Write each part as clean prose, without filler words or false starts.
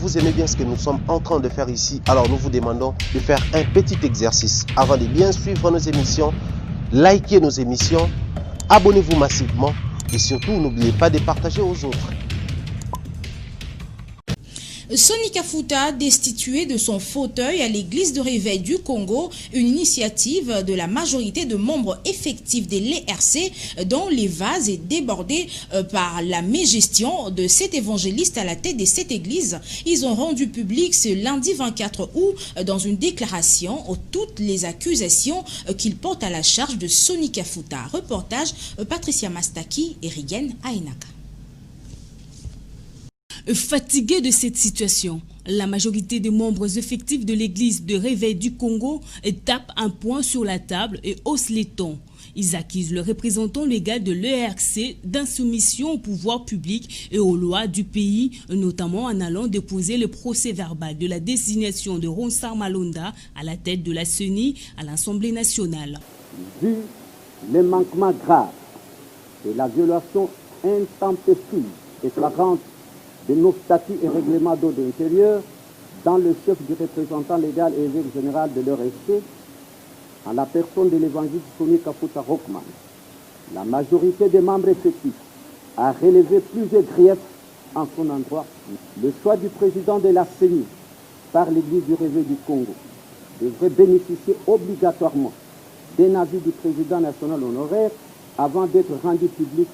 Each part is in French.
vous aimez bien ce que nous sommes en train de faire ici, alors nous vous demandons de faire un petit exercice. Avant de bien suivre nos émissions, likez nos émissions, abonnez-vous massivement et surtout n'oubliez pas de partager aux autres. Sonika Fouta, destitué de son fauteuil à l'église de réveil du Congo, une initiative de la majorité de membres effectifs de l'ERC dont les vases est débordé par la mégestion de cet évangéliste à la tête de cette église. Ils ont rendu public ce lundi 24 août dans une déclaration toutes les accusations qu'ils portent à la charge de Sonika Fouta. Reportage Patricia Mastaki et Rigen Ainaka. Fatigué de cette situation, la majorité des membres effectifs de l'église de réveil du Congo tape un poing sur la table et hausse les tons. Ils accusent le représentant légal de l'ERC d'insoumission au pouvoir public et aux lois du pays, notamment en allant déposer le procès verbal de la désignation de Ronsard Malonda à la tête de la CENI à l'Assemblée nationale. Vu les manquements graves et la violation intempestive et flagrante de nos statuts et règlements d'ordre intérieur dans le chef du représentant légal et évêque général de l'ERC, en la personne de l'évangile Sonika Fouta Rockman, la majorité des membres effectifs a relevé plusieurs griefs en son endroit. Le choix du président de la CENI par l'Église du Réveil du Congo devrait bénéficier obligatoirement d'un avis du président national honoraire avant d'être rendu public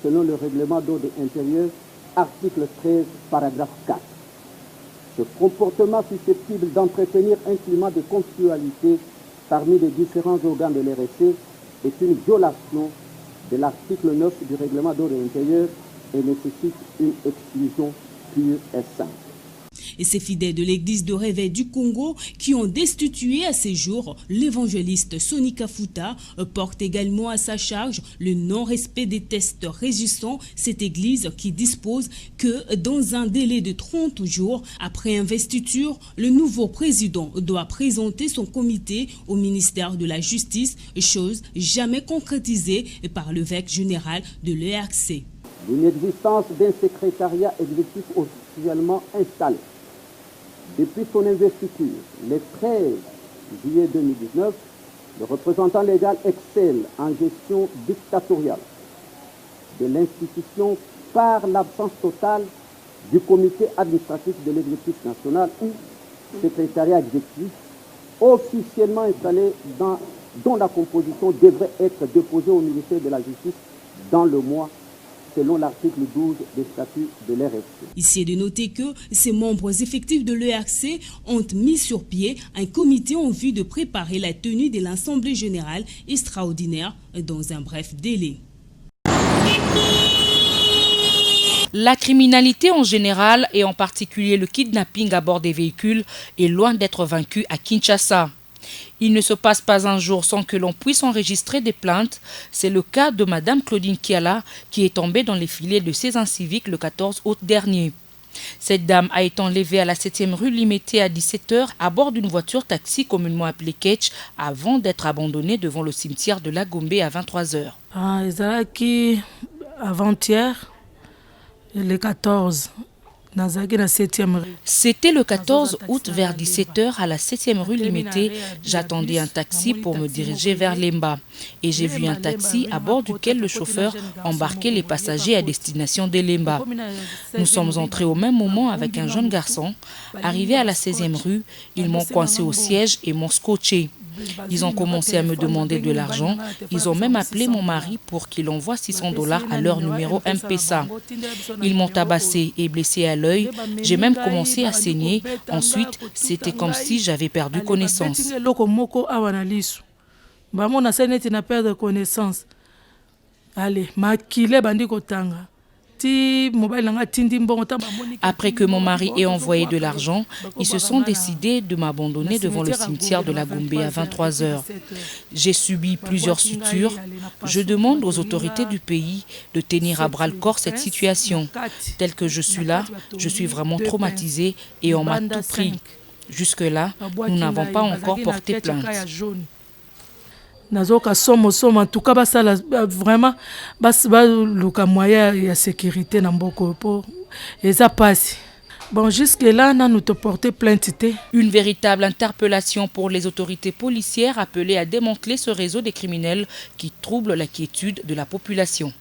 selon le règlement d'ordre intérieur, article 13, paragraphe 4. Ce comportement susceptible d'entretenir un climat de conflictualité parmi les différents organes de l'RSC est une violation de l'article 9 du règlement d'ordre intérieur et nécessite une exclusion pure et simple. Et ces fidèles de l'église de réveil du Congo qui ont destitué à ces jours l'évangéliste Sonika Fouta portent également à sa charge le non-respect des tests régissant cette église qui dispose que dans un délai de 30 jours après investiture, le nouveau président doit présenter son comité au ministère de la Justice, chose jamais concrétisée par l'évêque général de l'ERC. L'inexistence d'un secrétariat exécutif officiellement installé depuis son investiture, le 13 juillet 2019, le représentant légal excelle en gestion dictatoriale de l'institution par l'absence totale du comité administratif de l'exécutif national ou secrétariat exécutif officiellement installé dont la composition devrait être déposée au ministère de la Justice dans le mois selon l'article 12 des statuts de l'ERC. Ici est de noter que ces membres effectifs de l'ERC ont mis sur pied un comité en vue de préparer la tenue de l'Assemblée générale extraordinaire dans un bref délai. La criminalité en général et en particulier le kidnapping à bord des véhicules est loin d'être vaincu à Kinshasa. Il ne se passe pas un jour sans que l'on puisse enregistrer des plaintes. C'est le cas de Madame Claudine Kiala qui est tombée dans les filets de ces inciviques le 14 août dernier. Cette dame a été enlevée à la 7e rue Limité à 17h à bord d'une voiture taxi communément appelée Ketch avant d'être abandonnée devant le cimetière de la Gombe à 23h. Avant-hier, le 14. C'était le 14 août vers 17h à la 7e rue Limité. J'attendais un taxi pour me diriger vers Lemba. Et j'ai vu un taxi à bord duquel le chauffeur embarquait les passagers à destination de Lemba. Nous sommes entrés au même moment avec un jeune garçon. Arrivé à la 16e rue, ils m'ont coincé au siège et m'ont scotché. Ils ont commencé à me demander de l'argent. Ils ont même appelé mon mari pour qu'il envoie $600 à leur numéro M-Pesa. Ils m'ont tabassé et blessé à l'œil. J'ai même commencé à saigner. Ensuite, c'était comme si j'avais perdu connaissance. Après que mon mari ait envoyé de l'argent, ils se sont décidés de m'abandonner devant le cimetière de la Gombe à 23h. J'ai subi plusieurs sutures. Je demande aux autorités du pays de tenir à bras le corps cette situation. Telle que je suis là, je suis vraiment traumatisée et on m'a tout pris. Jusque-là, nous n'avons pas encore porté plainte. Nazoka somo en tout cas basala vraiment bas luka moyen ya sécurité na mboko po eza pasi Bon, jusque-là, nous te porté plainte. Une véritable interpellation pour les autorités policières appelées à démanteler ce réseau des criminels qui trouble la quiétude de la population.